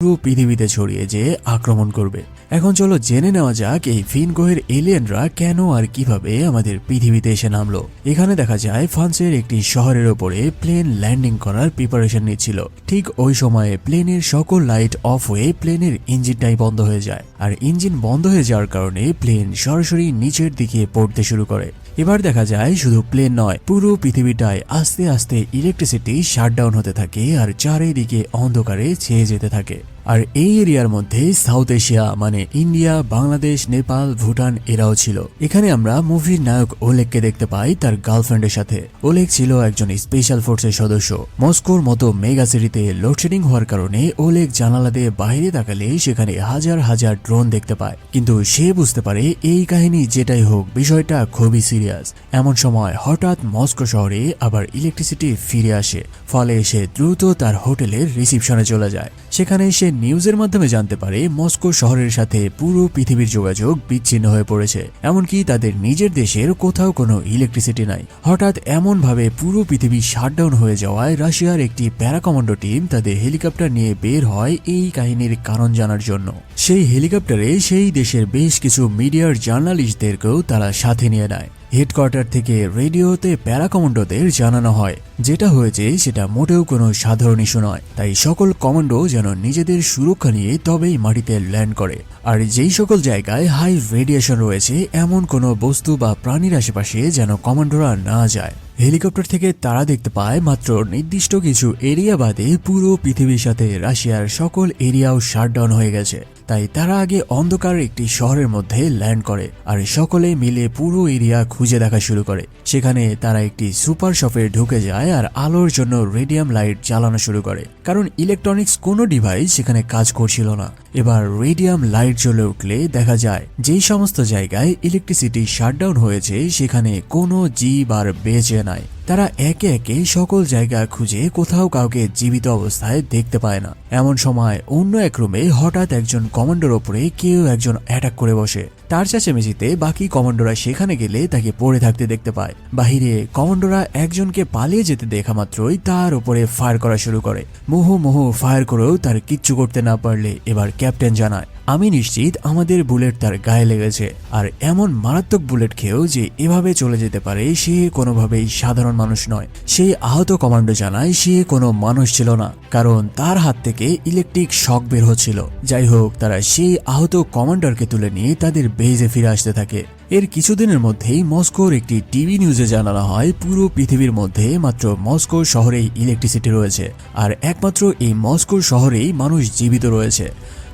পুরো পৃথিবীতে ছড়িয়ে যেয়ে আক্রমণ করবে। এখন চলো জেনে নেওয়া যাক এই ফিন গ্রহের এলিয়েনরা কেন আর কিভাবে আমাদের পৃথিবীতে এসে নামলো। এখানে দেখা যায় ফ্রান্সের একটি শহরের ওপরে প্লেন ল্যান্ডিং করার প্রিপারেশন নিচ্ছিল। ঠিক ওই সময়ে প্লেনের সকল লাইট অফ হয়ে প্লেনের ইঞ্জিনটাই বন্ধ হয়ে যায়, আর ইঞ্জিন বন্ধ হয়ে যাওয়ার কারণে প্লেন সরাসরি নিচের দিকে পড়তে শুরু করে। এবার দেখা যায় শুধু প্লেন নয়, পুরো পৃথিবীটায় আস্তে আস্তে ইলেকট্রিসিটি শাটডাউন হতে থাকে আর চারিদিকে অন্ধকারে ছেয়ে যেতে থাকে। আর এই এরিয়ার মধ্যে সাউথ এশিয়া মানে ইন্ডিয়া, বাংলাদেশ, নেপাল, ভুটান এরাও ছিল। এখানে আমরা মুভির নায়ক ওলেগকে দেখতে পাই তার গার্লফ্রেন্ডের সাথে। ওলেগ ছিল একজন স্পেশাল ফোর্সের সদস্য। মস্কোর মতো মেগা সিটিতে লোডশেডিং হওয়ার কারণে ওলেগ জানালা দিয়ে বাইরে তাকালে সেখানে হাজার হাজার ড্রোন দেখতে পায়, কিন্তু সে বুঝতে পারে এই কাহিনী যেটাই হোক বিষয়টা খুবই সিরিয়াস। এমন সময় হঠাৎ মস্কো শহরে আবার ইলেকট্রিসিটি ফিরে আসে, ফলে সে দ্রুত তার হোটেলের রিসিপশনে চলে যায়। সেখানে সে নিউজের মাধ্যমে জানতে পারে মস্কো শহরের সাথে পুরো পৃথিবীর যোগাযোগ বিচ্ছিন্ন হয়ে পড়েছে, এমনকি তাদের নিজের দেশের কোথাও কোনো ইলেকট্রিসিটি নাই। হঠাৎ এমন ভাবে পুরো পৃথিবী শাটডাউন হয়ে যাওয়ায় রাশিয়ার একটি প্যারাকমান্ডো টিম তাদের হেলিকপ্টার নিয়ে বের হয় এই কাহিনীর কারণ জানার জন্য। সেই হেলিকপ্টারে সেই দেশের বেশ কিছু মিডিয়ার জার্নালিস্টদেরকেও তারা সাথে নিয়ে নেয়। হেডকোয়ার্টার থেকে রেডিওতে প্যারাকমান্ডোদের জানানো হয় যেটা হয়েছে সেটা মোটেও কোনো সাধারণ ইস্যু নয়, তাই সকল কমান্ডো যেন নিজেদের সুরক্ষা নিয়ে তবেই মাটিতে ল্যান্ড করে। আর যেই সকল জায়গায় হাই রেডিয়েশন রয়েছে এমন কোনো বস্তু বা প্রাণীর আশেপাশে যেন কমান্ডোরা না যায়। হেলিকপ্টার থেকে তারা দেখতে পায় মাত্র নির্দিষ্ট কিছু এরিয়া বাদে পুরো পৃথিবীর সাথে রাশিয়ার সকল এরিয়াও শাটডাউন হয়ে গেছে। তাই তারা আগে অন্ধকার একটি শহরের মধ্যে ল্যান্ড করে আর সকলে মিলে পুরো এরিয়া খুঁজে দেখা শুরু করে। সেখানে তারা একটি সুপার শপে ঢুকে যায় আর আলোর জন্য রেডিয়াম লাইট জ্বালানো শুরু করে, কারণ ইলেকট্রনিক্স কোনো ডিভাইস সেখানে কাজ করছিল না। এবার রেডিয়াম লাইট জ্বলে উঠলে দেখা যায় যেই সমস্ত জায়গায় ইলেকট্রিসিটি শাটডাউন হয়েছে সেখানে কোনো জীব আর বেঁচে নাই। তারা একে একে সকল জায়গা খুঁজে কোথাও কাউকে জীবিত অবস্থায় দেখতে পায় না। এমন সময় অন্য এক রুমে হঠাৎ একজন কমান্ডোর ওপরে কেউ একজন অ্যাটাক করে বসে। তার চেঁচামেচিতে বাকি কমান্ডোরা সেখানে গেলে তাকে পড়ে থাকতে দেখতে পায়। বাহিরে কমান্ডোরা একজনকে পালিয়ে যেতে দেখা মাত্রই তার উপরে ফায়ার করা শুরু করে। মুহুর্মুহু ফায়ার করেও তার কিচ্ছু করতে না পারলে এবার ক্যাপ্টেন জানায়, আমি নিশ্চিত আমাদের বুলেট তার গায়ে লেগেছে, আর এমন মারাত্মক বুলেট খেয়েও যে এভাবে চলে যেতে পারে সে কোনোভাবেই সাধারণ মানুষ নয়। সেই আহত কমান্ডো জানায় সে কোনো মানুষ ছিল না, কারণ তার হাত থেকে ইলেকট্রিক শক বের হচ্ছিল। যাই হোক, তারা সেই আহত কমান্ডারকে তুলে নিয়ে তাদের বেজে ফিরে আসতে থাকে। এর কিছুদিনের মধ্যেই মস্কোর একটি টিভি নিউজে জানানো হয় পুরো পৃথিবীর মধ্যে মাত্র মস্কো শহরেই ইলেকট্রিসিটি রয়েছে, আর একমাত্র এই মস্কো শহরেই মানুষ জীবিত রয়েছে।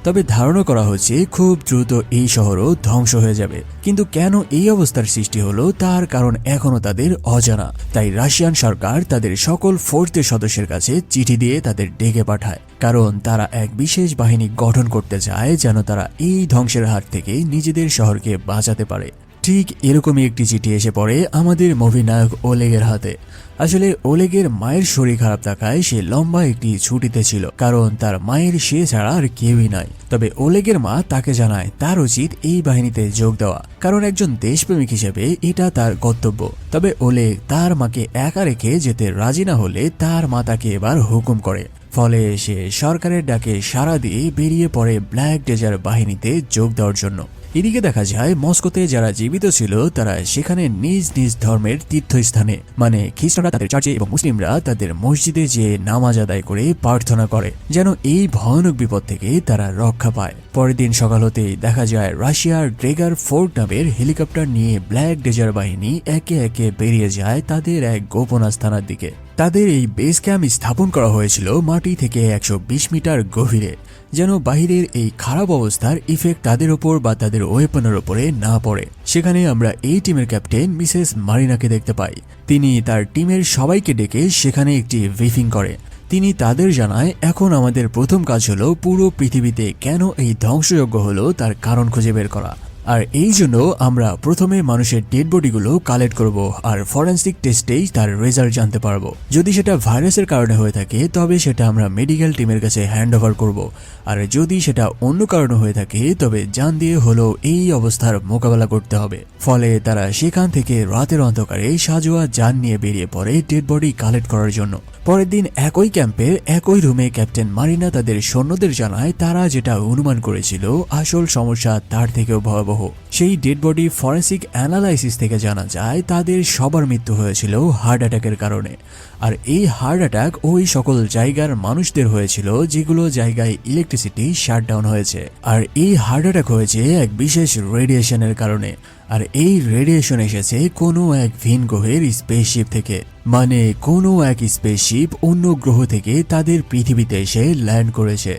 তবে ধারণা করা হচ্ছে খুব দ্রুত এই শহরও ধ্বংস হয়ে যাবে। কিন্তু কেন এই অবস্থার সৃষ্টি হলো তার কারণ এখনো তাদের অজানা। তাই রাশিয়ান সরকার তাদের সকল ফোর্সের সদস্যের কাছে চিঠি দিয়ে তাদের ডেকে পাঠায়, কারণ তারা এক বিশেষ বাহিনী গঠন করতে চায় যেন তারা এই ধ্বংসের হাত থেকে নিজেদের শহরকে বাঁচাতে পারে। ঠিক এরকমই একটি চিঠি এসে পড়ে আমাদের মুভি নায়ক ওলেগের হাতে। আসলে ওলেগের মায়ের শরীর খারাপ থাকায় সে লম্বা একটি ছুটিতে ছিল, কারণ তার মায়ের সে ছাড়া আর কেউই নাই। তবে ওলেগের মা তাকে জানায় তার উচিত এই বাহিনীতে যোগ দেওয়া, কারণ একজন দেশপ্রেমিক হিসেবে এটা তার কর্তব্য। তবে ওলেগ তার মাকে একা রেখে যেতে রাজি না হলে তার মা তাকে এবার হুকুম করে। ফলে সে সরকারের ডাকে সাড়া দিয়ে বেরিয়ে পড়ে ব্ল্যাক ডেজার্ট বাহিনীতে যোগ দেওয়ার জন্য। এদিকে দেখা যায় মস্কোতে যারা জীবিত ছিল তারা সেখানে নিজ নিজ ধর্মের তীর্থস্থানে মানে খ্রিস্টানরা তাদের চার্চে এবং মুসলিমরা তাদের মসজিদে যেয়ে নামাজ আদায় করে প্রার্থনা করে যেন এই ভয়ানক বিপদ থেকে তারা রক্ষা পায়। পরের দিন সকাল হতেই দেখা যায় রাশিয়ার ড্রেগার ফোর্ট নামের হেলিকপ্টার নিয়ে ব্ল্যাক ডেজার্ট বাহিনী একে একে বেরিয়ে যায় তাদের এক গোপন আস্তানার দিকে। তাদের এই বেস ক্যাম্প স্থাপন করা হয়েছিল মাটি থেকে 120 মিটার গভীরে, যেন বাহিরের এই খারাপ অবস্থার ইফেক্ট তাদের ওপর বা তাদের ওয়েপনের ওপরে না পড়ে। সেখানে আমরা এই টিমের ক্যাপ্টেন মিসেস মারিনাকে দেখতে পাই। তিনি তার টিমের সবাইকে ডেকে সেখানে একটি ব্রিফিং করে। তিনি তাদের জানায় এখন আমাদের প্রথম কাজ হলো পুরো পৃথিবীতে কেন এই ধ্বংসযজ্ঞ হলো তার কারণ খুঁজে বের করা। আর এই জন্য আমরা প্রথমে মানুষের ডেড বডিগুলো কালেক্ট করব আর ফরেনসিক টেস্টেই তার রেজাল্ট জানতে পারবো। যদি সেটা ভাইরাসের কারণে হয়ে থাকে তবে সেটা আমরা মেডিকেল টিমের কাছে হ্যান্ড ওভার করব, আর যদি সেটা অন্য কারণে হয়ে থাকে তবে জান দিয়ে হলেও এই অবস্থার মোকাবেলা করতে হবে। ফলে তারা সেখান থেকে রাতের অন্ধকারে সাজোয়া যান নিয়ে বেরিয়ে পড়ে ডেড বডি কালেক্ট করার জন্য। পরের দিন একই ক্যাম্পের একই রুমে ক্যাপ্টেন মারিনা তাদের সৈন্যদের জানায় তারা যেটা অনুমান করেছিল আসল সমস্যা তার থেকেও ভয়াবহ। সেই ডেড বডি ফরেনসিক অ্যানালাইসিস থেকে জানা যায় তাদের সবার মৃত্যু হয়েছিল হার্ট অ্যাটাকের কারণে। আর এই হার্ট অ্যাটাক ওই সকল জায়গার মানুষদের হয়েছিল যেগুলো জায়গায় ইলেকট্রিসিটি শাটডাউন হয়েছে। আর এই হার্ট অ্যাটাক হয়েছে এক বিশেষ রেডিয়েশনের কারণে। আর এই রেডিয়েশন এসেছে কোনো এক ভিন গ্রহের স্পেসশিপ থেকে, মানে কোনো এক স্পেসশিপ অন্য গ্রহ থেকে তাদের পৃথিবীতে এসে ল্যান্ড করেছে।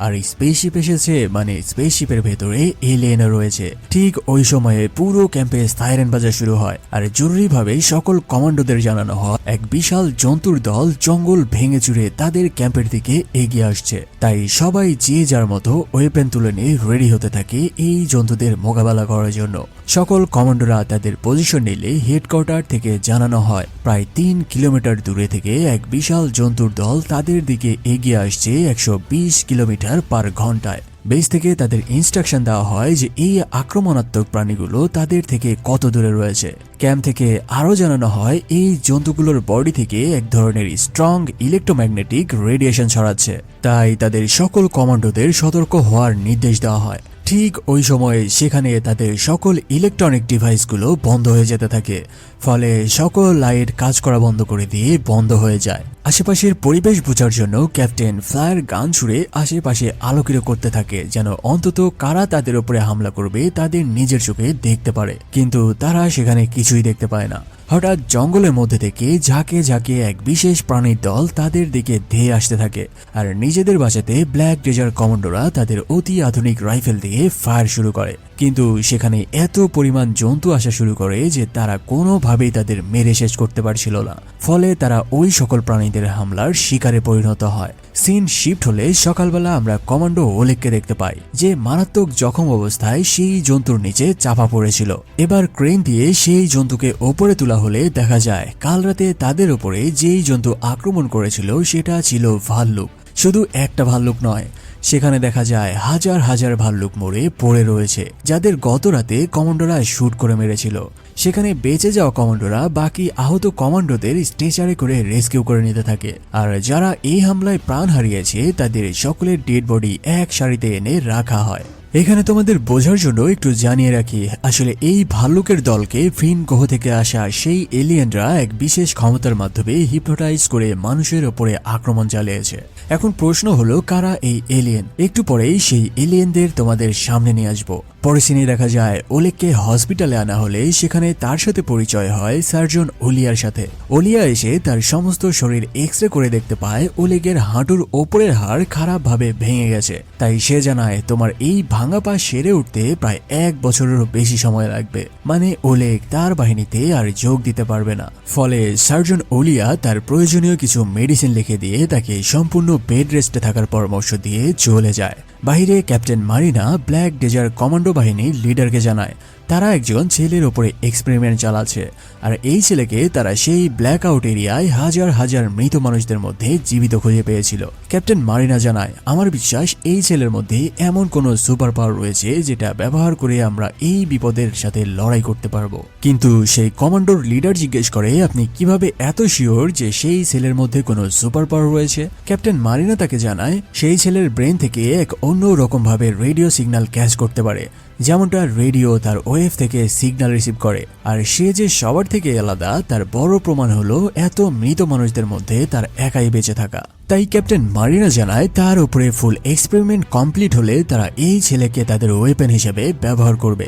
আর স্পেসশিপ এসেছে মানে স্পেসশিপের ভেতরে এলিয়েনও রয়েছে। ঠিক ওই সময়ে পুরো ক্যাম্পে সাইরেন বাজা শুরু হয় আর জরুরিভাবে সকল কমান্ডোদের জানানো হয় এক বিশাল জন্তুর দল জঙ্গল ভেঙে চুরে তাদের ক্যাম্পের দিকে এগিয়ে আসছে। তাই সবাই যে যার মতো ওয়েপেন তুলে নিয়ে রেডি হতে থাকে এই জন্তুদের মোকাবেলা করার জন্য। সকল কমান্ডোরা তাদের পজিশন নিলে হেডকোয়ার্টার থেকে জানানো হয় প্রায় 3 কিলোমিটার দূরে থেকে এক বিশাল জন্তুর দল তাদের দিকে এগিয়ে আসছে 120 কিলোমিটার পার ঘন্টায়। বেস থেকে তাদের ইনস্ট্রাকশন দেওয়া হয় যে এই আক্রমণাত্মক প্রাণীগুলো তাদের থেকে কত দূরে রয়েছে। ক্যাম্প থেকে আরও জানানো হয় এই জন্তুগুলোর বডি থেকে এক ধরনের স্ট্রং ইলেকট্রোম্যাগনেটিক রেডিয়েশন ছড়াচ্ছে, তাই তাদের সকল কমান্ডোদের সতর্ক হওয়ার নির্দেশ দেওয়া হয়। ঠিক ওই সময়ে সেখানে তাদের সকল ইলেকট্রনিক ডিভাইসগুলো বন্ধ হয়ে যেতে থাকে, ফলে সকল লাইট কাজ করা বন্ধ করে দিয়ে বন্ধ হয়ে যায়। আশেপাশের পরিবেশ বোঝার জন্য ক্যাপ্টেন ফ্লায়ার গান ছুড়ে আশেপাশে আলোকিত করতে থাকে যেন অন্তত কারা তাদের উপরে হামলা করবে তাদের নিজের চোখে দেখতে পারে, কিন্তু তারা সেখানে কিছুই দেখতে পায় না। হঠাৎ জঙ্গলের মধ্যে থেকে ঝাঁকে ঝাঁকে এক বিশেষ প্রাণীর দল তাদের দিকে ধেয়ে আসতে থাকে। আর নিজেদের বাঁচাতে ব্ল্যাক ডেজার্ট কমান্ডোরা তাদের অতি আধুনিক রাইফেল দিয়ে ফায়ার শুরু করে, কিন্তু সেখানে এত পরিমাণ জন্তু আসা শুরু করে যে তারা কোনোভাবেই তাদের মেরে শেষ করতে পারছিল না। ফলে তারা ওই সকল প্রাণীদের হামলার শিকারে পরিণত হয়। সিন শিফট হলে সকালবেলা আমরা কমান্ডো ওলেগকে দেখতে পাই যে মারাত্মক জখম অবস্থায় সেই জন্তুর নিচে চাপা পড়েছিল। এবার ক্রেন দিয়ে সেই জন্তুকে ওপরে তোলা হলে দেখা যায় কাল রাতে তাদের উপরে যেই জন্তু আক্রমণ করেছিল সেটা ছিল ভাল্লুক। শুধু একটা ভাল্লুক নয়, সেখানে দেখা যায় হাজার হাজার ভাল্লুক মরে পড়ে রয়েছে যাদের গত রাতে কমান্ডোরা শুট করে মেরেছিল। সেখানে বেঁচে যাওয়া কমান্ডোরা বাকি আহত কমান্ডোদের স্ট্রেচারে করে রেস্কিউ করে নিতে থাকে। আর যারা এই হামলায় প্রাণ হারিয়েছে তাদের সকলের ডেড বডি এক সারিতে এনে রাখা হয়। এখানে তোমাদের বোঝার জন্য একটু জানিয়ে রাখি, আসলে এই ভাল্লুকের দলকে ফিন গ্রহ থেকে আসা সেই এলিয়েনরা এক বিশেষ ক্ষমতার মাধ্যমে হিপনোটাইজ করে মানুষের ওপরে আক্রমণ চালিয়েছে। এখন প্রশ্ন হলো কারা এই এলিয়েন? একটু পরেই সেই এলিয়েনদের তোমাদের সামনে নিয়ে আসবো। পরে সিনে দেখা যায় ওলেগকে হসপিটালে আনা হলে সেখানে তার সাথে পরিচয় হয় সার্জন ওলিয়ার সাথে। ওলিয়া এসে তার সমস্ত শরীর এক্স রে করে দেখতে পায় ওলেগের হাঁটুর ওপরের হাড় খারাপভাবে ভেঙে গেছে। তাই সে জানায় তোমার এই ভাঙা পা সেরে উঠতে প্রায় 1 বছরেরও বেশি সময় লাগবে, মানে ওলেগ তার বাহিনীতে আর যোগ দিতে পারবে না। ফলে সার্জন ওলিয়া তার প্রয়োজনীয় কিছু মেডিসিন লিখে দিয়ে তাকে সম্পূর্ণ বেড রেস্টে থাকার পরামর্শ দিয়ে চলে যায়। বাহিরে captain Marina black desert commando বাহিনীর লিডারকে জানায় তারা একজন ছেলের ওপরে এক্সপেরিমেন্ট চালাচ্ছে, আর এই ছেলেকে তারা সেই ব্ল্যাক আউট এরিয়ায় হাজার হাজার মৃত মানুষদের মধ্যে জীবিত খুঁজে পেয়েছিল। ক্যাপ্টেন মারিনা জানায় আমার বিশ্বাস এই ছেলের মধ্যে এমন কোনো সুপার পাওয়ার রয়েছে যেটা ব্যবহার করে আমরা এই বিপদের সাথে লড়াই করতে পারবো। কিন্তু সেই কমান্ডোর লিডার জিজ্ঞেস করে আপনি কিভাবে এত শিওর যে সেই ছেলের মধ্যে কোনো সুপার পাওয়ার রয়েছে? ক্যাপ্টেন মারিনা তাকে জানায় সেই ছেলের ব্রেন থেকে এক অন্য রকম ভাবে রেডিও সিগন্যাল ক্যাচ করতে পারে, যেমনটা রেডিও তার ওয়েভ থেকে সিগন্যাল রিসিভ করে। আর সে যে সবার থেকে আলাদা তার বড় প্রমাণ হলো এত মৃত মানুষদের মধ্যে তার একাই বেঁচে থাকা। তাই ক্যাপ্টেন মারিনা জানায় তার উপরে ফুল এক্সপেরিমেন্ট কমপ্লিট হলে তারা এই ছেলেকে তাদের ওয়েপেন হিসেবে ব্যবহার করবে।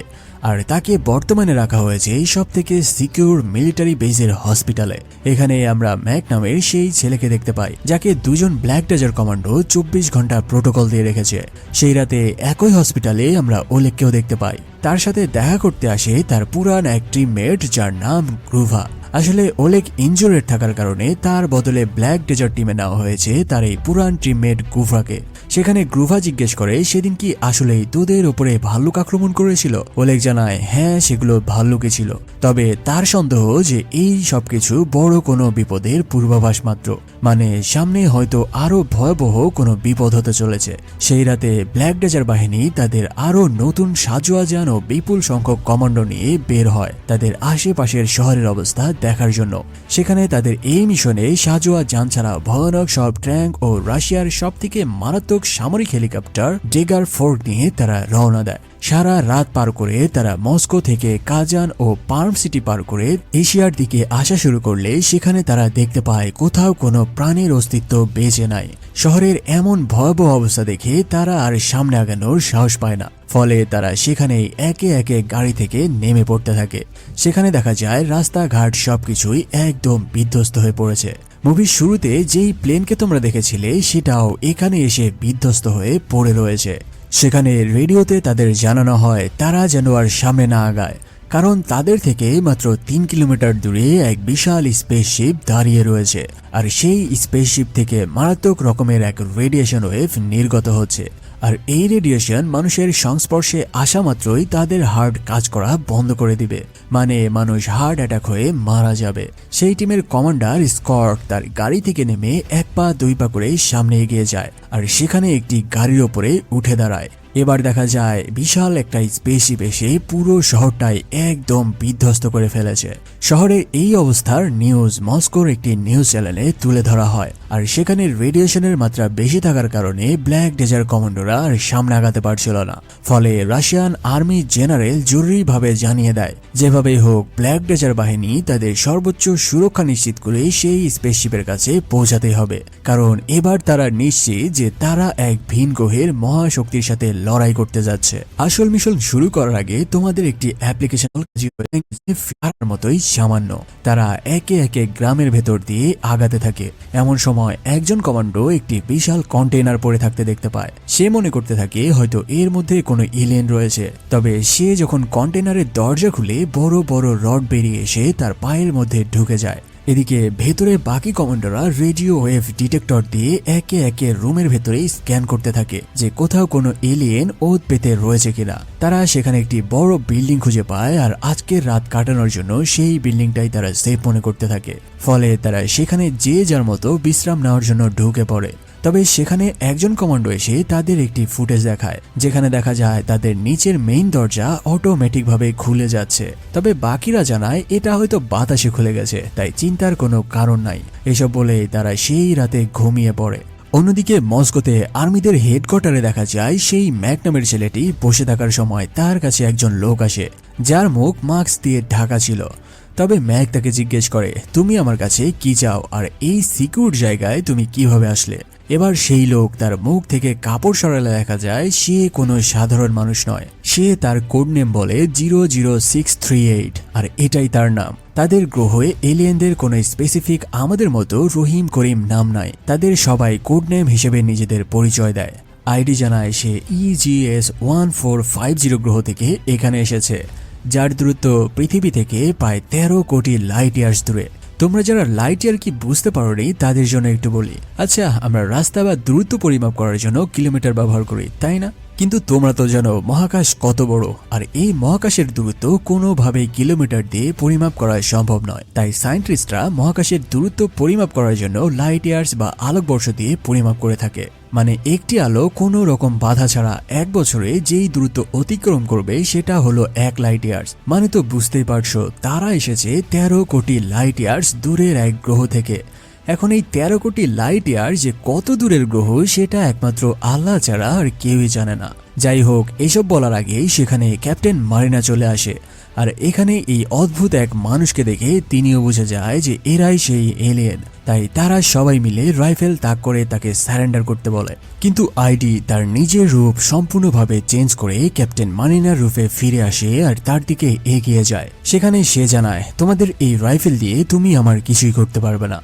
আর তাকে বর্তমানে রাখা হয়েছে সবথেকে সিকিউর মিলিটারি বেজের হসপিটালে। এখানে আমরা ম্যাক নামের সেই ছেলেকে দেখতে পাই যাকে দুজন ব্ল্যাক ডেজার্ট কমান্ডো 24 ঘন্টা প্রোটোকল দিয়ে রেখেছে। সেই রাতে একই হসপিটালে আমরা ওলেগকেও দেখতে পাই। তার সাথে দেখা করতে আসে তার পুরান এক টিমমেট যার নাম গ্রুভা। আসলে ওলেগ ইনজুরেড থাকার কারণে তার বদলে ব্ল্যাক ডেজার্ট টিমে নেওয়া হয়েছে তার এই পুরান টিমমেট গ্রুভাকে। সেখানে গ্রুভা জিজ্ঞেস করে সেদিন কি আসলেই তোদের ওপরে ভাল্লুক আক্রমণ করেছিল। ওলেগ জানায় হ্যাঁ, সেগুলো ভাল্লুকই ছিল, তবে তার সন্দেহ যে এই সবকিছু বড় কোনো বিপদের পূর্বাভাস মাত্র, মানে সামনে হয়তো আরো ভয়াবহ কোনো বিপদ হতে চলেছে। সেই রাতে ব্ল্যাক ডেজার্ট বাহিনী তাদের আরো নতুন সাজোয়াজান ও বিপুল সংখ্যক কমান্ডো নিয়ে বের হয় তাদের আশেপাশের শহরের অবস্থা দেখার জন্য। সেখানে তাদের এই মিশনে সাজোয়া যান ছাড়া ভয়ানক সব ট্যাঙ্ক ও রাশিয়ার সবথেকে মারাত্মক সামরিক হেলিকপ্টার ডেগার ফোর্ট নিয়ে তারা রওনা দেয়। সারা রাত পার করে তারা মস্কো থেকে কাজান ও পার্ম সিটি পার করে এশিয়ার দিকে আসা শুরু করলে সেখানে তারা দেখতে পায় কোথাও কোনো প্রাণের অস্তিত্ব বেঁচে নাই। শহরের এমন ভয়াবহ অবস্থা দেখে তারা আর সামনে আগানোর সাহস পায় না, ফলে তারা সেখানেই একে একে গাড়ি থেকে নেমে পড়তে থাকে। সেখানে দেখা যায় রাস্তাঘাট সবকিছুই একদম বিধ্বস্ত হয়ে পড়েছে। মুভির শুরুতে যেই প্লেনকে তোমরা দেখেছিলে সেটাও এখানে এসে বিধ্বস্ত হয়ে পড়ে রয়েছে। সেখানে রেডিওতে তাদের জানানো হয় তারা যেন আর সামনে না আগায়, কারণ তাদের থেকে মাত্র 3 কিলোমিটার দূরে এক বিশাল স্পেসশিপ দাঁড়িয়ে রয়েছে, আর সেই স্পেসশিপ থেকে মারাত্মক রকমের এক রেডিয়েশন ওয়েভ নির্গত হচ্ছে। আর এই রেডিয়েশন মানুষের সংস্পর্শে আসা মাত্রই তাদের হার্ট কাজ করা বন্ধ করে দিবে, মানে মানুষ হার্ট অ্যাটাক হয়ে মারা যাবে। সেই টিমের কমান্ডার স্কট তার গাড়ি থেকে নেমে 1 পা 2 পা করে সামনে এগিয়ে যায়, আর সেখানে একটি গাড়ির ওপরে উঠে দাঁড়ায়। এবার দেখা যায় বিশাল একটা স্পেসশিপ এসে পুরো শহরটাই একদম বিধ্বস্ত করে ফেলেছে। শহরের এই অবস্থার নিউজ মস্কোর একটি নিউজ চ্যানেলে তুলে ধরা হয়, আর সেখানে রেডিয়েশনের মাত্রা বেশি থাকার কারণে ব্ল্যাক ডেজার্ট কমান্ডোরা আর সামনে আগাতে পারছিল না। ফলে রাশিয়ান আর্মি জেনারেল জরুরিভাবে জানিয়ে দেয় যেভাবেই হোক ব্ল্যাক ডেজার্ট বাহিনী তাদের সর্বোচ্চ সুরক্ষা নিশ্চিত করে সেই স্পেসশিপের কাছে পৌঁছাতে হবে, কারণ এবার তারা নিশ্চিত যে তারা এক ভিন গ্রহের মহাশক্তির সাথে লড়াই করতে যাচ্ছে। আসল মিশন শুরু করার আগে তোমাদের একটি অ্যাপ্লিকেশন মতোই সামান্য। তারা একে একে গ্রামের ভেতর দিয়ে আগাতে থাকে। এমন সময় একজন কমান্ডো একটি বিশাল কন্টেইনার পড়ে থাকতে দেখতে পায়। সে মনে করতে থাকে হয়তো এর মধ্যে কোনো এলিয়েন রয়েছে। তবে সে যখন কন্টেইনারের দরজা খুলে বড় বড় রড বেরিয়ে এসে তার পায়ের মধ্যে ঢুকে যায়। এদিকে ভেতরে বাকি কমান্ডোরা রেডিও ওয়েভ ডিটেক্টর দিয়ে একে একে রুমের ভেতরে স্ক্যান করতে থাকে যে কোথাও কোনো এলিয়েন ওত পেতে রয়েছে কিনা। তারা সেখানে একটি বড় বিল্ডিং খুঁজে পায়, আর আজকের রাত কাটানোর জন্য সেই বিল্ডিংটাই তারা সেফ মনে করতে থাকে। ফলে তারা সেখানে যে যার মতো বিশ্রাম নেওয়ার জন্য ঢুকে পড়ে। তবে সেখানে একজন কমান্ডো এসে তাদের একটি ফুটেজ দেখায়, যেখানে দেখা যায় তাদের নিচের মেইন দরজা অটোমেটিকভাবে খুলে যাচ্ছে। তবে বাকিরা জানায় এটা হয়তো বাতাসে খুলে গেছে, তাই চিন্তার কোনো কারণ নাই। এসব বলে তারা সেই রাতে ঘুমিয়ে পড়ে। অন্যদিকে মস্কোতে আর্মিদের হেডকোয়ার্টারে দেখা যায় সেই ম্যাক নামের ছেলেটি বসে থাকার সময় তার কাছে একজন লোক আসে যার মুখ মাস্ক দিয়ে ঢাকা ছিল। তবে ম্যাক তাকে জিজ্ঞেস করে তুমি আমার কাছে কি চাও, আর এই সিকিউর জায়গায় তুমি কিভাবে আসলে। এবার সেই লোক তার মুখ থেকে কাপড় সরালে দেখা যায় সে কোনো সাধারণ মানুষ নয়। সে তার কোড নেম বলে 00638, আর এটাই তার নাম। তাদের গ্রহে এলিয়েনদের কোনো স্পেসিফিক আমাদের মতো রহিম করিম নাম নাই। তাদের সবাই কোড নেম হিসেবে নিজেদের পরিচয় দেয়। আইডি জানায় সে EGS 1450 গ্রহ থেকে এখানে এসেছে, যার দূরত্ব পৃথিবী থেকে প্রায় 13 কোটি লাইট ইয়ার্স দূরে। তোমরা যারা লাইট ইয়ার কি বুঝতে পারোনি তাদের জন্য একটু বলি। আচ্ছা, আমরা রাস্তা বা দূরত্ব পরিমাপ করার জন্য কিলোমিটার ব্যবহার করি, তাই না? কিন্তু তোমরা তো জানো মহাকাশ কত বড়, আর এই মহাকাশের দূরত্ব কোনোভাবেই কিলোমিটার দিয়ে পরিমাপ করা সম্ভব নয়। তাই সায়েন্টিস্টরা মহাকাশের দূরত্ব পরিমাপ করার জন্য লাইট ইয়ার্স বা আলোকবর্ষ দিয়ে পরিমাপ করে থাকে। মানে একটি আলো কোনো রকম বাধা ছাড়া 1 বছরে যেই দূরত্ব অতিক্রম করবে সেটা হলো 1 লাইট ইয়ার্স। মানে তো বুঝতেই পারছো তারা এসেছে 13 কোটি লাইট ইয়ার্স দূরের এক গ্রহ থেকে। এখন এই 13 কোটি লাইট ইয়ার যে কত দূরের গ্রহ সেটা একমাত্র আল্লাহ ছাড়া আর কেউই জানে না। যাই হোক, এসব বলার আগেই সেখানে ক্যাপ্টেন মারিনা চলে আসে, আর এখানে এই অদ্ভুত এক মানুষকে দেখে তিনিও বুঝে যায় যে এরাই সেই এলিয়েন। তাই তারা সবাই মিলে রাইফেল তাক করে তাকে সারেন্ডার করতে বলে। কিন্তু আইডি তার নিজের রূপ সম্পূর্ণভাবে চেঞ্জ করে ক্যাপ্টেন মারিনার রূপে ফিরে আসে আর তার দিকে এগিয়ে যায়। সেখানে সে জানায় তোমাদের এই রাইফেল দিয়ে তুমি আমার কিছুই করতে পারবে না।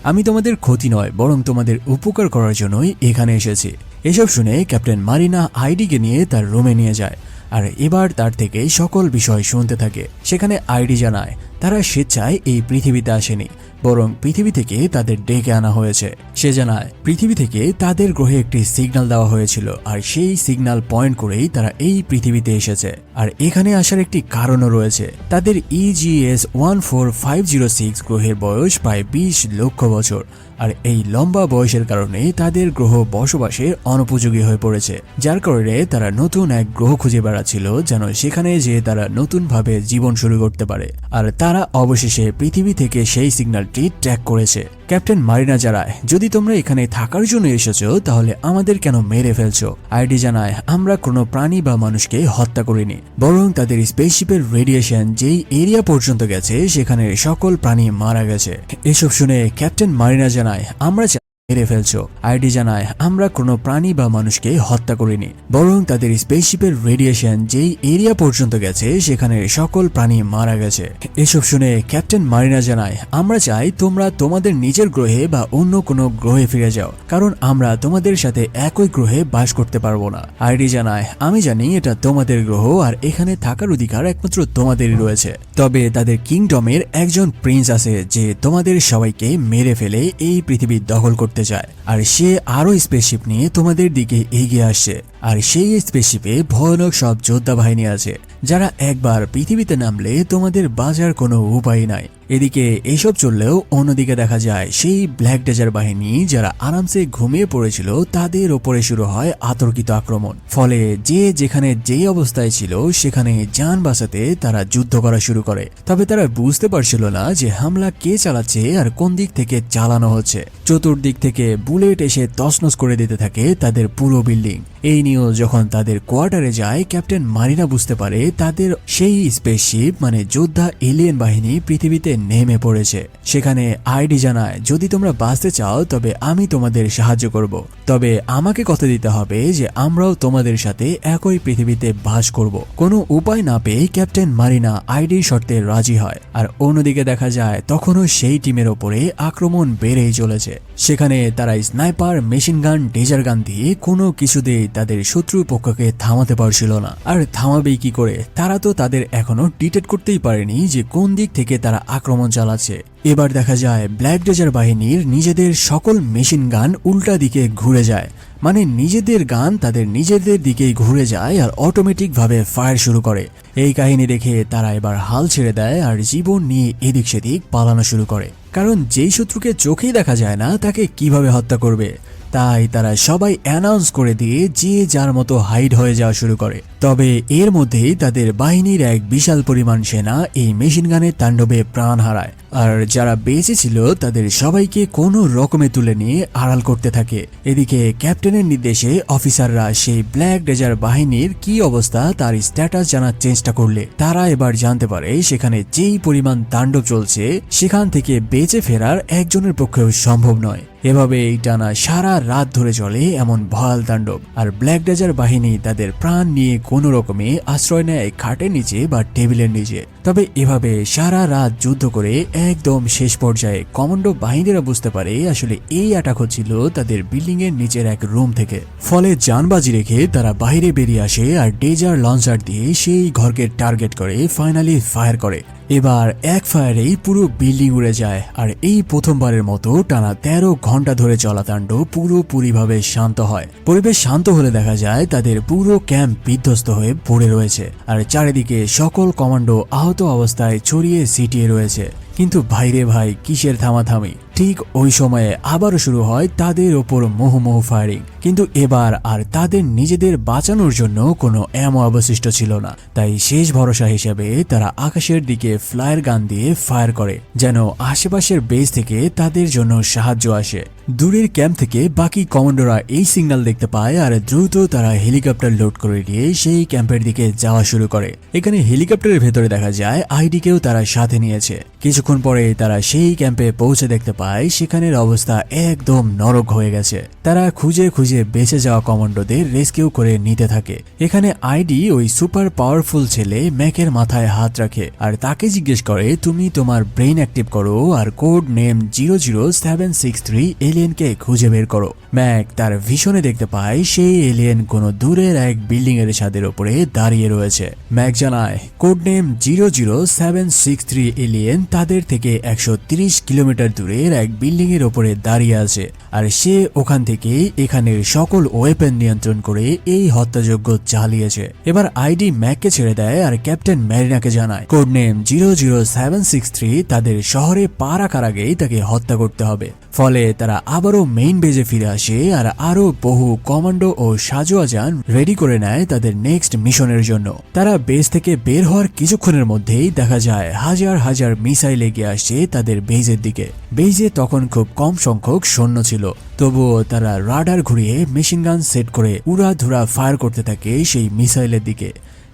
আমি তোমাদের ক্ষতি নয় বরং তোমাদের উপকার করার জন্যই এখানে এসেছি। এসব শুনে ক্যাপ্টেন মারিনা আইডিকে নিয়ে তার রুমে নিয়ে যায়, আর এবার তার থেকে সকল বিষয় শুনতে থাকে। সেখানে আইডি জানায় তারা স্বেচ্ছায় এই পৃথিবীতে আসেনি, বরং পৃথিবী থেকে তাদের ডেকে আনা হয়েছে। সে জানায় পৃথিবী থেকে তাদের গ্রহে একটি সিগন্যাল দেওয়া হয়েছিল, আর সেই সিগন্যাল পয়েন্ট করেই তারা এই পৃথিবীতে এসেছে। আর এখানে আসার একটি কারণও রয়েছে। তাদের EGS 14506 গ্রহের বয়স প্রায় 20 লক্ষ বছর, আর এই লম্বা বয়সের কারণে তাদের গ্রহ বসবাসের অনুপযোগী হয়ে পড়েছে, যার কারণে তারা নতুন এক গ্রহ খুঁজে বেড়াচ্ছিল যেন সেখানে যে তারা নতুনভাবে জীবন শুরু করতে পারে। আর তারা অবশেষে পৃথিবী থেকে সেই সিগন্যালটি ট্র্যাক করেছে। ক্যাপ্টেন মারিনা জানায় যদি তোমরা এখানে থাকার জন্য এসেছো তাহলে আমাদের কেন মেরে ফেলছো। আইডি জানায় আমরা কোনো প্রাণী বা মানুষকে হত্যা করিনি, বরং তাদের স্পেসশিপের রেডিয়েশন যেই এরিয়া পর্যন্ত গেছে সেখানে সকল প্রাণী মারা গেছে। এসব শুনে ক্যাপ্টেন মারিনা জানায় আমরা মেরে ফেলছো। আইডি জানায় আমরা কোনো প্রাণী বা মানুষকে হত্যা করিনি, বরং তাদের স্পেসশিপের রেডিয়েশন যেই এরিয়া পর্যন্ত গেছে সেখানে সকল প্রাণী মারা গেছে। এসব শুনে ক্যাপ্টেন মারিনা জানায় আমরা চাই তোমরা তোমাদের নিজের গ্রহে বা অন্য কোনো গ্রহে ফিরে যাও, কারণ আমরা তোমাদের সাথে একই গ্রহে বাস করতে পারবো না। আইডি জানায় আমি জানি এটা তোমাদের গ্রহ আর এখানে থাকার অধিকার একমাত্র তোমাদেরই রয়েছে, তবে তাদের কিংডমের একজন প্রিন্স আছে যে তোমাদের সবাইকে মেরে ফেলে এই পৃথিবী দখল করতে চায়, আর সে আরো স্পেসশিপ নিয়ে তোমাদের দিকে এগিয়ে আসছে। আর সেই স্পেসশিপে ভয়ানক সব যোদ্ধা বাহিনী আছে যারা একবার পৃথিবীতে নামলে তোমাদের বাঁচার কোনো উপায় নাই। এদিকে এসব চললেও অন্যদিকে দেখা যায় সেই ব্ল্যাক ডেজার বাহিনী যারা আরামসে ঘুমিয়ে পড়েছিল তাদের ওপরে শুরু হয় আতর্কিত আক্রমণ। ফলে যে যেখানে যেই অবস্থায় ছিল সেখানে যান বাঁচাতে তারা যুদ্ধ করা শুরু করে। তবে তারা বুঝতে পারছিল না যে হামলা কে চালাচ্ছে আর কোন দিক থেকে চালানো হচ্ছে। চতুর্দিক থেকে বুলেট এসে তছনছ করে দিতে থাকে তাদের পুরো বিল্ডিং। এই নিউজ যখন তাদের কোয়ার্টারে যায় ক্যাপ্টেন মারিনা বুঝতে পারে তাদের সেই স্পেসশিপ মানে যোদ্ধা এলিয়েন বাহিনী পৃথিবীতে নেমে পড়েছে। সেখানে আইডি জানায় যদি তোমরা বাঁচতে চাও তবে আমি তোমাদের সাহায্য করব, তবে আমাকে কথা দিতে হবে যে আমরাও তোমাদের সাথে একই পৃথিবীতে বাস করব। কোনো উপায় না পেয়ে ক্যাপ্টেন মারিনা আইডির শর্তে রাজি হয়। আর অন্যদিকে দেখা যায় তখনও সেই টিমের ওপরে আক্রমণ বেড়েই চলেছে। সেখানে তারা স্নাইপার, মেশিন গান, ডেজার গান দিয়ে কোনো কিছুতেই তাদের শত্রু পক্ষকে থামাতে পারছিল না। আর থামাবেই কি করে, তারা তো তাদের এখনো ডিটেক্ট করতেই পারেনি যে কোন দিক থেকে তারা আক্রমণ চালাচ্ছে। এবার দেখা যায় ব্ল্যাক ডেজার বাহিনীর নিজেদের সকল মেশিন গান উল্টা দিকে ঘুরে যায়, মানে নিজেদের গান তাদের নিজেদের দিকেই ঘুরে যায় আর অটোমেটিক ভাবে ফায়ার শুরু করে। এই কাহিনী দেখে তারা এবার হাল ছেড়ে দেয় আর জীবন নিয়ে এদিক সেদিক পালানো শুরু করে, কারণ যেই শত্রুকে চোখেই দেখা যায় না তাকে কিভাবে হত্যা করবে। তাই তারা সবাই অ্যানাউন্স করে দিয়ে যে যার মতো হাইড হয়ে যাওয়া শুরু করে। তবে এর মধ্যেই তাদের বাহিনীর এক বিশাল পরিমাণ সেনা এই মেশিন গানের তাণ্ডবে প্রাণ হারায়, আর যারা বেঁচে ছিল তাদের সবাইকে কোনো রকমে তুলে নিয়ে আড়াল করতে থাকে। এদিকে ক্যাপ্টেনের নির্দেশে অফিসাররা সেই ব্ল্যাক ডেজার বাহিনীর কি অবস্থা তার স্ট্যাটাস জানার চেষ্টা করলে তারা এবার জানতে পারে সেখানে যেই পরিমাণ তাণ্ডব চলছে সেখান থেকে বেঁচে ফেরার একজনের পক্ষেও সম্ভব নয়। এভাবে এই টানা সারা রাত ধরে চলে এমন ভয়াল তাণ্ডব, আর ব্ল্যাক ডেজার বাহিনী তাদের প্রাণ নিয়ে কোনো রকমে আশ্রয় নেয় খাটের নিচে বা টেবিলের নিচে। তবে এভাবে সারা রাত যুদ্ধ করে একদম শেষ পর্যায়ে কমান্ডো বাহিনীরা বুঝতে পারে আসলে এই অ্যাটাক হচ্ছিল তাদের বিল্ডিং এর নিচের এক রুম থেকে। ফলে জানবাজি রেখে তারা বাইরে বেরিয়ে আসে আর ডেজার লঞ্চার দিয়ে সেই ঘরকে টার্গেট করে ফাইনালি ফায়ার করে। এবার এক ফায়ারেই পুরো বিল্ডিং উড়ে যায়, আর এই প্রথমবারের মতো টানা 13 ঘন্টা ধরে চলা তাণ্ডব পুরোপুরিভাবে শান্ত হয়। পরিবেশ শান্ত হলে দেখা যায় তাদের পুরো ক্যাম্প বিধ্বস্ত হয়ে পড়ে রয়েছে, আর চারিদিকে সকল কমান্ডো আহত অবস্থায় ছড়িয়ে ছিটিয়ে রয়েছে। কিন্তু ভাইরে ভাই কিসের থামাথামি, ঠিক ওই সময়ে আবারও শুরু হয় তাদের ওপর মুহুর্মুহু ফায়ারিং। কিন্তু এবার আর তাদের নিজেদের বাঁচানোর জন্য কোনো অ্যামো অবশিষ্ট ছিল না, তাই শেষ ভরসা হিসেবে তারা আকাশের দিকে ফ্লায়ার গান দিয়ে ফায়ার করে যেন আশেপাশের বেস থেকে তাদের জন্য সাহায্য আসে। দূরের ক্যাম্প থেকে বাকি কমান্ডোরা এই সিগন্যাল দেখতে পায় আর দ্রুত তারা হেলিকপ্টার লোড করে নিয়ে সেই ক্যাম্পের দিকে যাওয়া শুরু করে। এখানে হেলিকপ্টারের ভেতরে দেখা যায় আইডিকেও তারা সাথে নিয়েছে। কিছুক্ষণ পরে তারা সেই ক্যাম্পে পৌঁছে দেখতে পায় সেখানের অবস্থা একদম নরক হয়ে গেছে। তারা খুঁজে খুঁজে বেঁচে যাওয়া কমান্ডোদের রেস্কিউ করে নিতে থাকে। এখানে আইডি ওই সুপার পাওয়ারফুল ছেলে ম্যাকের মাথায় হাত রাখে আর তাকে জিজ্ঞেস করে তুমি তোমার ব্রেইন অ্যাক্টিভ করো আর কোড নেম 00763 এলিয়েনকে খুঁজে বের করো। ম্যাক তার ভিশনে দেখতে পায় সেই এলিয়েন কোনো দূরের এক বিল্ডিং এর ছাদের উপরে দাঁড়িয়ে রয়েছে। ম্যাক জানায় কোড নেম 00763 এলিয়েন তাদের থেকে 130 কিলোমিটার দূরের এক বিল্ডিং এর উপরে দাঁড়িয়ে আছে, আর সে ওখান থেকে এখানের সকল ওয়েপেন নিয়ন্ত্রণ করে এই হত্যাযজ্ঞ চালিয়েছে। এবার আইডি ম্যাককে ছেড়ে দেয় আর ক্যাপ্টেন ম্যারিনাকে জানায় কোড নেম 00763 তাদের শহরে পা রাখার আগেই তাকে হত্যা করতে হবে। ফলে তারা আবারও মেইন বেজে ফিরে আসে আর আরো বহু কমান্ডো ও সাজোয়া যান রেডি করে নেয় তাদের নেক্সট মিশনের জন্য। তারা বেজ থেকে বের হওয়ার কিছুক্ষণের মধ্যেই দেখা যায় হাজার হাজার মিসাইল এগিয়ে আসছে তাদের বেজের দিকে। বেজে তখন খুব কম সংখ্যক সৈন্য ছিল, তবুও তারা রাডার ঘুরিয়ে মেশিনগান সেট করে উড়াধুরা ফায়ার করতে থাকে সেই মিসাইলের দিকে।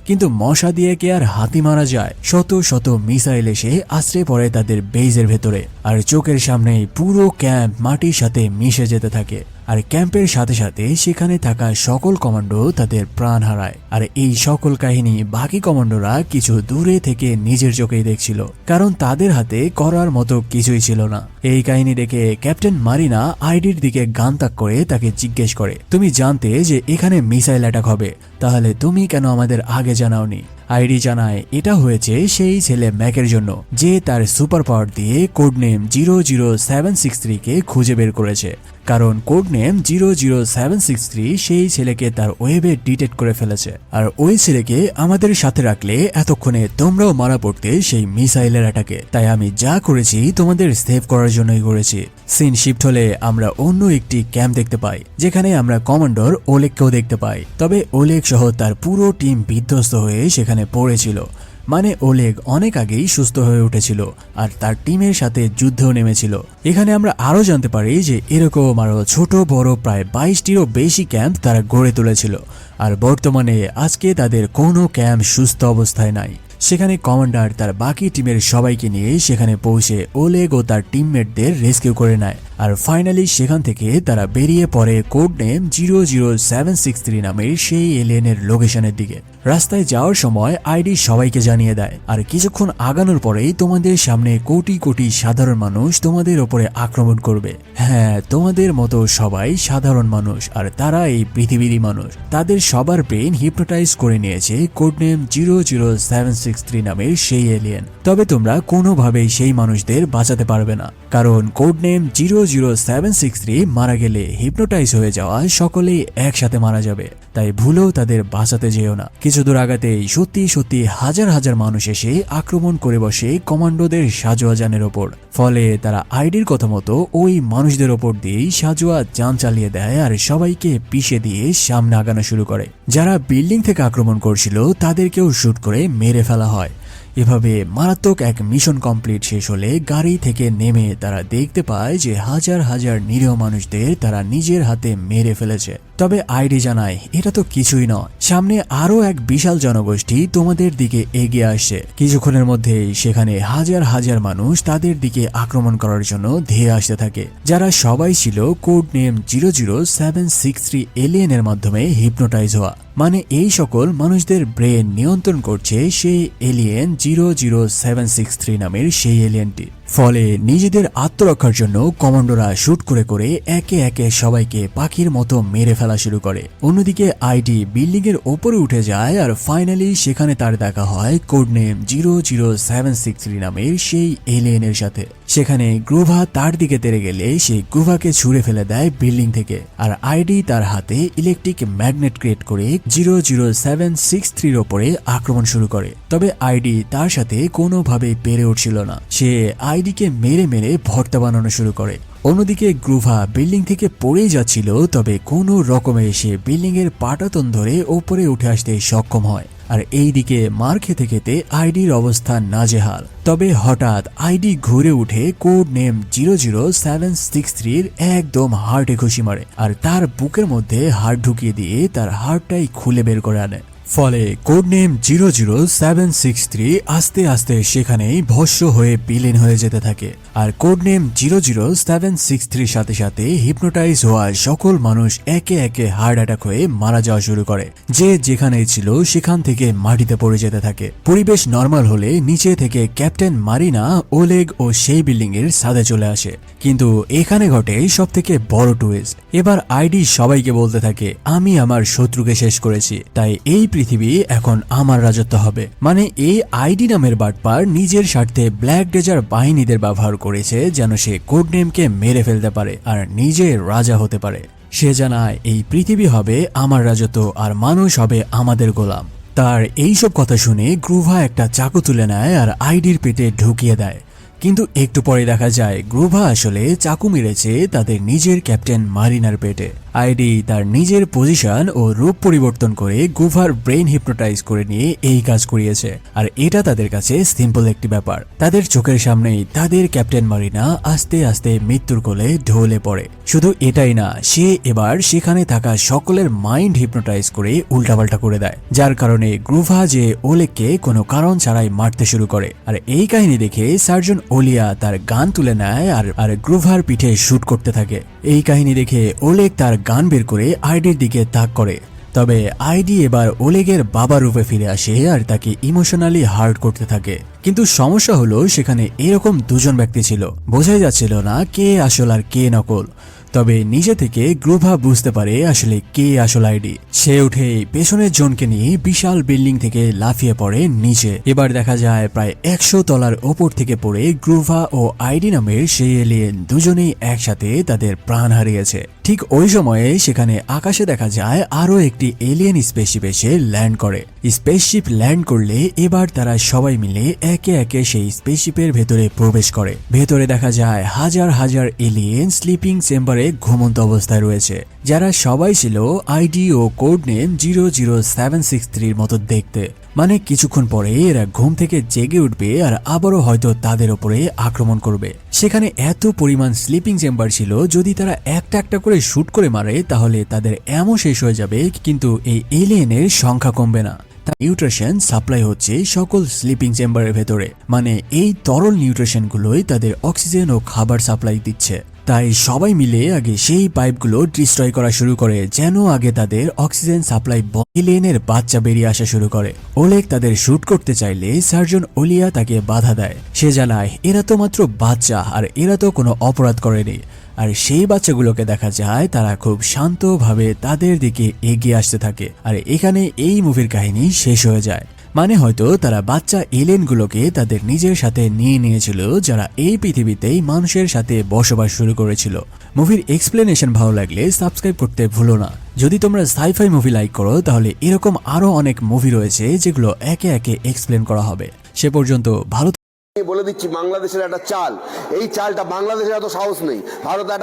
কিন্তু মশা দিয়ে কে আর হাতি মারা যায়? শত শত মিসাইল এসে আশ্রে পড়ে তাদের বেজের ভেতরে, আর চোখের সামনেই পুরো ক্যাম্প মাটির সাথে মিশে যেতে থাকে। আর ক্যাম্পের সাথে সাথে সেখানে থাকা সকল কমান্ডো তাদের প্রাণ হারায়। আর এই সকল কাহিনী বাকি কমান্ডোরা কিছু দূরে থেকে নিজের চোখেই দেখছিল, কারণ তাদের হাতে করার মতো কিছুই ছিল না। এই কাহিনী দেখে ক্যাপ্টেন মারিনা আইডির দিকে গান তাক করে তাকে জিজ্ঞেস করে, তুমি জানতে যে এখানে মিসাইল অ্যাটাক হবে, তাহলে তুমি কেন আমাদের আগে জানাওনি? আইডি জানায় এটা হয়েছে সেই ছেলে ম্যাকের জন্য, যে তার সুপার পাওয়ার দিয়ে কোড নেম 00763 কে খুঁজে বের করেছে। কারণ কোড নেম 00763 সেই ছেলেকে তার ওয়েবে ডিটেক্ট করে ফেলেছে, আর ওই ছেলেকে আমাদের সাথে রাখলে এতক্ষণে তোমরাও মারা পড়তে সেই মিসাইলের অ্যাটাকে। তাই আমি যা করেছি তোমাদের সেভ করার জন্যই করেছি। সিন শিফট হলে আমরা অন্য একটি ক্যাম্প দেখতে পাই, যেখানে আমরা কমান্ডর ওলেগকেও দেখতে পাই। তবে ওলেগ সহ তার পুরো টিম বিধ্বস্ত হয়ে সেখানে পড়েছিল। মানে ওলেগ অনেক আগেই সুস্থ হয়ে উঠেছিল আর তার টিমের সাথে যুদ্ধেও নেমেছিল। এখানে আমরা আরো জানতে পারি যে এরকম আরো ছোট বড় প্রায় 22টিরও বেশি ক্যাম্প তারা গড়ে তুলেছিল, আর বর্তমানে আজকে তাদের কোনো ক্যাম্প সুস্থ অবস্থায় নাই। সেখানে কমান্ডার তার বাকি টিমের সবাইকে নিয়ে সেখানে পৌঁছে ওলেগ ও তার টিমমেটদের রেস্কিউ করে নেয়। আর ফাইনালি সেখান থেকে তারা বেরিয়ে পড়ে কোড নেম 00763 নামের সেই এলিয়েনের লোকেশনের দিকে। রাস্তায় যাওয়ার সময় আইডি সবাইকে জানিয়ে দেয়, আর কিছুক্ষণ আগানোর পরেই তোমাদের সামনে কোটি কোটি সাধারণ মানুষ তোমাদের ওপরে আক্রমণ করবে। হ্যাঁ, তোমাদের মতো সবাই সাধারণ মানুষ, আর তারা এই পৃথিবীরই মানুষ। তাদের সবার ব্রেন হিপনোটাইজ করে নিয়েছে কোড নেম 00763 নামের সেই এলিয়েন। তবে তোমরা কোনোভাবেই সেই মানুষদের বাঁচাতে পারবে না, কারণ কোড নেম 00763 মারা গেলে হিপনোটাইজ হয়ে যাওয়া সকলেই একসাথে মারা যাবে। তাই ভুলেও তাদের বাঁচাতে যেও না। কিছু দূর আগাতেই সত্যি সত্যি হাজার হাজার মানুষ এসে আক্রমণ করে বসে কমান্ডোদের সাজোয়া যানের ওপর। ফলে তারা আইডির কথা মতো ওই মানুষদের ওপর দিয়েই সাজোয়া যান চালিয়ে দেয় আর সবাইকে পিষে দিয়ে সামনে আগানো শুরু করে। যারা বিল্ডিং থেকে আক্রমণ করছিল তাদেরকেও শুট করে মেরে ফেলা হয়। এভাবে মারাত্মক এক মিশন কমপ্লিট শেষ হলে গাড়ি থেকে নেমে তারা দেখতে পায় যে হাজার হাজার নিরীহ মানুষদের তারা নিজের হাতে মেরে ফেলেছে। তবে আইডি জানায় এটা তো কিছুই নয়, সামনে আরো এক বিশাল জনগোষ্ঠী তোমাদের দিকে এগিয়ে আসছে। কিছুক্ষণের মধ্যেই সেখানে হাজার হাজার মানুষ তাদের দিকে আক্রমণ করার জন্য ধেয়ে আসতে থাকে, যারা সবাই ছিল কোড নেম 00763 এলিয়েনের মাধ্যমে হিপনোটাইজ হওয়া। মানে এই সকল মানুষদের ব্রেন নিয়ন্ত্রণ করছে সেই এলিয়েন 00763 নামের সেই এলিয়েনটি। ফলে নিজেদের আত্মরক্ষার জন্য কমান্ডোরা শুট করে করে একে একে সবাইকে পাখির মতো মেরে ফেলা শুরু করে। অন্যদিকে আইডি বিল্ডিং এর ওপরে উঠে যায় আর ফাইনালি সেখানে তার দেখা হয় কোড নেম 00763 নামের সেই এলিয়েনের সাথে। সেখানে গ্রোভা তার দিকে তেড়ে গেলে সেই গ্রোভাকে ছুঁড়ে ফেলে দেয় বিল্ডিং থেকে, আর আইডি তার হাতে ইলেকট্রিক ম্যাগনেট ক্রিয়েট করে 00763 ওপরে আক্রমণ শুরু করে। তবে আইডি তার সাথে কোনোভাবেই পেরে উঠছিল না, সে আইডিকে মেরে মেরে ভর্তা বানানো শুরু করে। অন্যদিকে গ্রোভা বিল্ডিং থেকে পড়েই যাচ্ছিল, তবে কোনো রকমে সে বিল্ডিং এর পাটাতন ধরে ওপরে উঠে আসতে সক্ষম হয়। আর এইদিকে মার খেতে খেতে আইডির অবস্থা নাজেহাল। তবে হঠাৎ আইডি ঘুরে উঠে কোড নেম 00763 একদম হার্টে ঘুষি মারে আর তার বুকের মধ্যে হাড় ঢুকিয়ে দিয়ে তার হাড়টাই খুলে বের করে আনে। ফলে কোডনেম 00763 আস্তে আস্তে সেখানেই ভস্য হয়ে বিলীন হয়ে যেতে থাকে। আর কোডনেম 00763 সাথে সাথে হিপনোটাইজ হওয়া সকল মানুষ একে একে হার্ট অ্যাটাক হয়ে মারা যাওয়া শুরু করে। যে যেখানেই ছিল সেখান থেকে মাটিতে পড়ে যেতে থাকে। পরিবেশ নরমাল হলে নিচে থেকে ক্যাপ্টেন মারিনা, ওলেগ ও সেই বিল্ডিং এর ছাদে চলে আসে। কিন্তু এখানে ঘটে সব থেকে বড় টুইস্ট। এবার আইডি সবাইকে বলতে থাকে, আমি আমার শত্রুকে শেষ করেছি, তাই এই পৃথিবী এখন আমার রাজত্ব হবে। মানে এই আইডি নামের বাটপার নিজের স্বার্থে ব্ল্যাক ডেজার বাহিনীদের ব্যবহার করেছে যেন সে কোডনেমকে মেরে ফেলতে পারে আর নিজে রাজা হতে পারে। সে জানায় এই পৃথিবী হবে আমার রাজত্ব আর মানুষ হবে আমাদের গোলাম। তার এইসব কথা শুনে গ্রুভা একটা চাকু তুলে নেয় আর আইডির পেটে ঢুকিয়ে দেয়। কিন্তু একটু পরে দেখা যায় গ্রুভা আসলে চাকু মেরেছে তাদের নিজের ক্যাপ্টেন মারিনার পেটে। আইডি তার নিজের পজিশন ও রূপ পরিবর্তন করে গ্রুভার ব্রেন হিপনোটাইজ করে নিয়ে এই কাজ করিয়েছে। আর এটা তাদের কাছে সিম্পল একটি ব্যাপার। তাদের চোখের সামনেই তাদের ক্যাপ্টেন মারিনা আস্তে আস্তে মৃত্যুর কোলে ঢলে পড়ে। শুধু এটাই না, সে এবার সেখানে থাকা সকলের মাইন্ড হিপনোটাইজ করে উল্টাপাল্টা করে দেয়, যার কারণে গ্রুভা যে ওলেগকে কোনো কারণ ছাড়াই মারতে শুরু করে। আর এই কাহিনী দেখে সার্জন ওলিয়া তার গান তুলে নেয় আর গ্রুভার পিঠে শুট করতে থাকে। এই কাহিনী দেখে ওলেগ তার গান বের করে আইডির দিকে তাক করে। তবে আইডি এবার ওলেগের বাবা রূপে ফিরে আসে আর তাকে ইমোশনালি হার্ট করতে থাকে। কিন্তু সমস্যা হলো সেখানে এরকম দুজন ব্যক্তি ছিল, বোঝাই যাচ্ছিল না কে আসল আর কে নকল। তবে নিজে থেকে গ্রুভা বুঝতে পারে আসলে কে আসল আইডি। সে উঠে পেছনের জনকে নিয়ে বিশাল বিল্ডিং থেকে লাফিয়ে পড়ে নিচে। এবার দেখা যায় প্রায় 100 তলার ওপর থেকে পড়ে গ্রুভা ও আইডি নামের সেই এলিয়েন দুজনেই একসাথে তাদের প্রাণ হারিয়েছে। ঠিক ওই সময়ে সেখানে আকাশে দেখা যায় আরো একটি এলিয়েন স্পেসশিপ এসে ল্যান্ড করে। স্পেসশিপ ল্যান্ড করলে এবার তারা সবাই মিলে একে একে সেই স্পেসশিপের ভেতরে প্রবেশ করে। ভেতরে দেখা যায় হাজার হাজার এলিয়েন স্লিপিং চেম্বারে ঘুমন্ত অবস্থায় রয়েছে, যারা সবাই ছিল আইডি ও কোড নেম 00763 মতো দেখতে। মানে কিছুক্ষণ পরে এরা ঘুম থেকে জেগে উঠবে আর আবারও হয়তো তাদের উপরে আক্রমণ করবে। সেখানে এত পরিমাণ স্লিপিং চেম্বার ছিল, যদি তারা একটা একটা করে শুট করে মারে তাহলে তাদের এমন শেষ হয়ে যাবে, কিন্তু এই এলিয়েনের সংখ্যা কমবে না। তার নিউট্রিশন সাপ্লাই হচ্ছে সকল স্লিপিং চেম্বারের ভেতরে। মানে এই তরল নিউট্রিশন গুলোই তাদের অক্সিজেন ও খাবার সাপ্লাই দিচ্ছে। তাই সবাই মিলে আগে সেই পাইপগুলো ডিস্ট্রয় করা শুরু করে, যেন আগে তাদের অক্সিজেন সাপ্লাই এলিয়েনের বাচ্চা বেরিয়ে আসা শুরু করে। ওলেগ তাদের শুট করতে চাইলে সার্জন ওলিয়া তাকে বাধা দেয়। সে জানায় এরা তো মাত্র বাচ্চা আর এরা তো কোনো অপরাধ করেনি। আর সেই বাচ্চাগুলোকে দেখা যায় তারা খুব শান্তভাবে তাদের দিকে এগিয়ে আসতে থাকে। আর এখানে এই মুভির কাহিনী শেষ হয়ে যায়। মানে হয়তো তারা বাচ্চা এলিয়েনগুলোকে তাদের নিজের সাথে নিয়ে নিয়েছিল, যারা এই পৃথিবীতেই মানুষের সাথে বসবাস শুরু করেছিল। মুভির এক্সপ্লেনেশন ভালো লাগলে সাবস্ক্রাইব করতে ভুলো না। যদি তোমরা সাইফাই মুভি লাইক করো তাহলে এরকম আরো অনেক মুভি রয়েছে যেগুলো একে একে এক্সপ্লেন করা হবে। সে পর্যন্ত ভালো বলে দিচ্ছি, বাংলাদেশের একটা চাল, এই চালটা বাংলাদেশের এত সাহস নেই। ভারত একটা